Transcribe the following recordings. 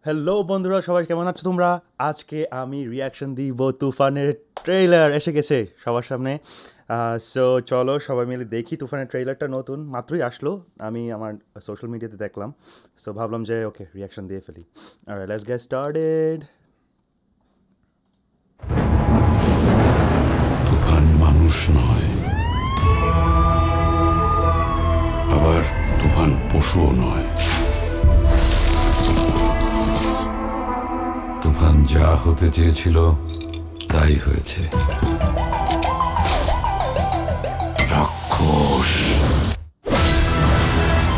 Hello বন্ধুরা, সবাই কেমন আছো তোমরা? আজকে আমি রিয়াকশন দিব তুফানের ট্রেইলার এসে গেছে সবার সামনে। সো চলো সবাই মিলে দেখি। তুফানের ট্রেইলারটা নতুন মাত্রই আসলো, আমি আমার সোশ্যাল মিডিয়াতে দেখলাম। সো ভাবলাম যে ওকে রিয়াকশন দিয়ে ফেলি। Alright, let's get started. তুফান মানুষ নয়, আবার তুফান পশুও নয়। তুফান যা হতে চেয়েছিল তাই হয়েছে, রাক্ষস।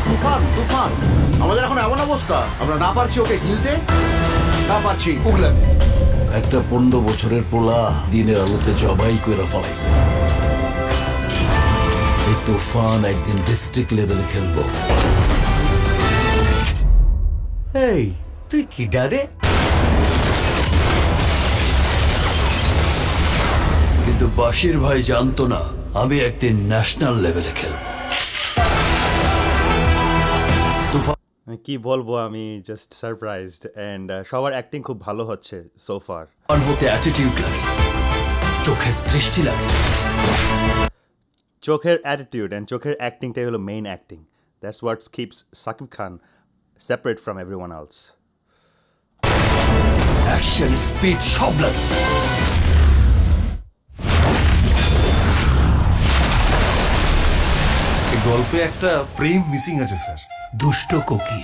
তুফান তুফান আমাদের এখন এমন অবস্থা, আমরা না পারছি ওকে গিলতে, না পারছি উগলেন। একটা 15 বছরের পোলা দিনের আলোতে জবাই করে ফলাইছে। এই তুফান একদিন ডিস্ট্রিক্ট লেভেলে খেলবো। এই তুই কি ডারে? কিন্তু বাশির ভাই জানতো না আমি একদিন ন্যাশনাল লেভেলে খেলবো। কি বলবো, আমি জাস্ট সারপ্রাইজড অ্যান্ড সবার অ্যাক্টিং খুব ভালো হচ্ছে সো ফার। তুফান হতে অ্যাটিটিউড লাগে, চোখের দৃষ্টি লাগে। চোখের অ্যাটিটিউড অ্যান্ড চোখের অ্যাক্টিংটাই হলো main acting. That's what keeps Sakib Khan separate from everyone else. Action, speed সব লাগে। এই গল্পে একটা প্রেম মিসিং আছে স্যার। দুষ্ট কোকিল,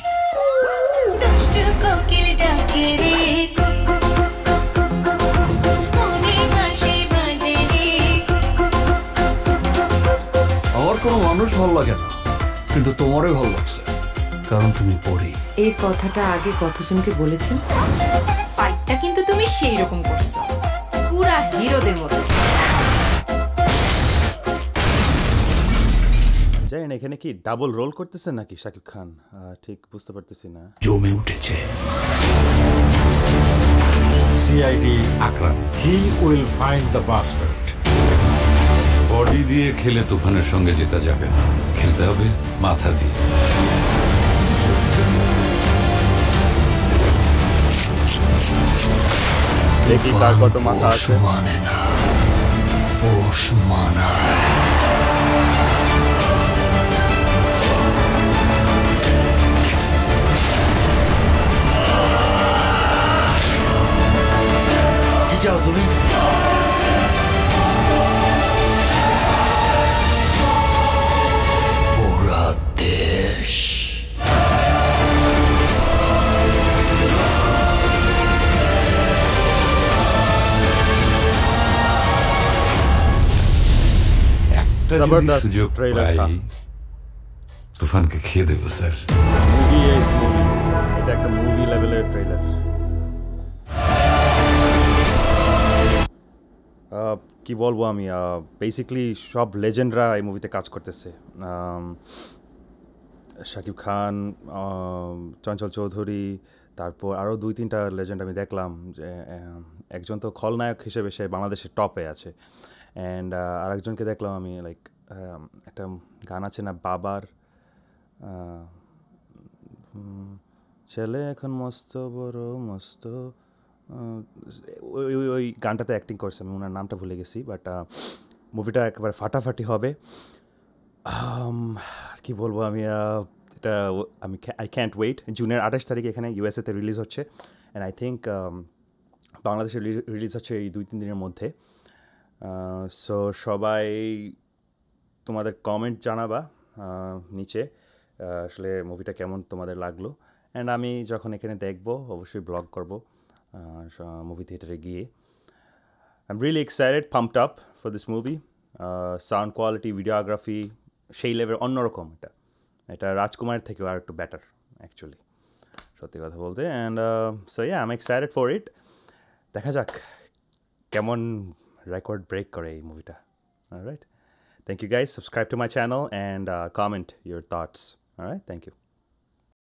দুষ্ট কোকিল ডাকে রে কুকু কুকু কুকু, মনে বাঁশি বাজে রে কুকু কুকু কুকু। আমার কোনো মানুষ ভালো লাগে না, কিন্তু তোমারই ভালো লাগছে, কারণ তুমি পড়ি। এই কথাটা আগে কতজনকে বলেছেন? ফাইটটা কিন্তু তুমি সেই রকম করছো, পুরা হিরোদের মতো। জানেন এখানে কি ডাবল রোল করতেছেন নাকি শাকিব খান? ঠিক বুঝতে পারতেছি না। জমে উঠেছে। CID Akram. He will find the bastard. Body দিয়ে খেলে তুফানের সঙ্গে জেতা যাবে না, খেলতে হবে মাথা দিয়ে। দেখি কার কত মাথা পোষ আছে। মানে না, পোষ মানায়। কি চাও তুমি? পুরা দেশ। একটা যদি জবরদস্ত সুযোগ ট্রেলার পাই, था। তুফানকে খেয়ে দেবো স্যার। মুভি ইজ মুভি, এটা একটা মুভি লেভেলের ট্রেলার। কি বলবো আমি, বেসিকলি সব লেজেন্ডরা এই মুভিতে কাজ করতেছে। শাকিব খান, চঞ্চল চৌধুরী, তারপর আরও 2-3টা লেজেন্ড আমি দেখলাম যে একজন তো খলনায়ক হিসেবে সে বাংলাদেশের টপে আছে। অ্যান্ড আরেকজনকে দেখলাম আমি লাইক একটা গান আছে না বাবার, ছেলে এখন মস্ত বড় মস্ত, ওই ওই ওই গানটাতে অ্যাক্টিং করছে, আমি ওনার নামটা ভুলে গেছি। বাট মুভিটা একেবারে ফাটাফাটি হবে। আর কি বলবো আমি, এটা আমি আই ক্যান্ট ওয়েট। জুনের 28 তারিখে এখানে ইউএসএতে রিলিজ হচ্ছে, অ্যান্ড আই থিঙ্ক বাংলাদেশে রিলিজ হচ্ছে এই 2-3 দিনের মধ্যে। সো সবাই তোমাদের কমেন্ট জানাবা নিচে, আসলে মুভিটা কেমন তোমাদের লাগলো। অ্যান্ড আমি যখন এখানে দেখবো অবশ্যই ব্লগ করবো মুভি থিয়েটারে গিয়ে। I am really excited, pumped up for this movie. Sound quality, videography সেই লেভেল অন্যরকম। এটা রাজকুমারের থেকেও আর একটু বেটার অ্যাকচুয়ালি, সত্যি কথা বলতে। And so I am excited for it. দেখা যাক কেমন রেকর্ড ব্রেক করে এই মুভিটা। Alright, thank you guys. Subscribe to my channel and comment your thoughts. All right, thank you.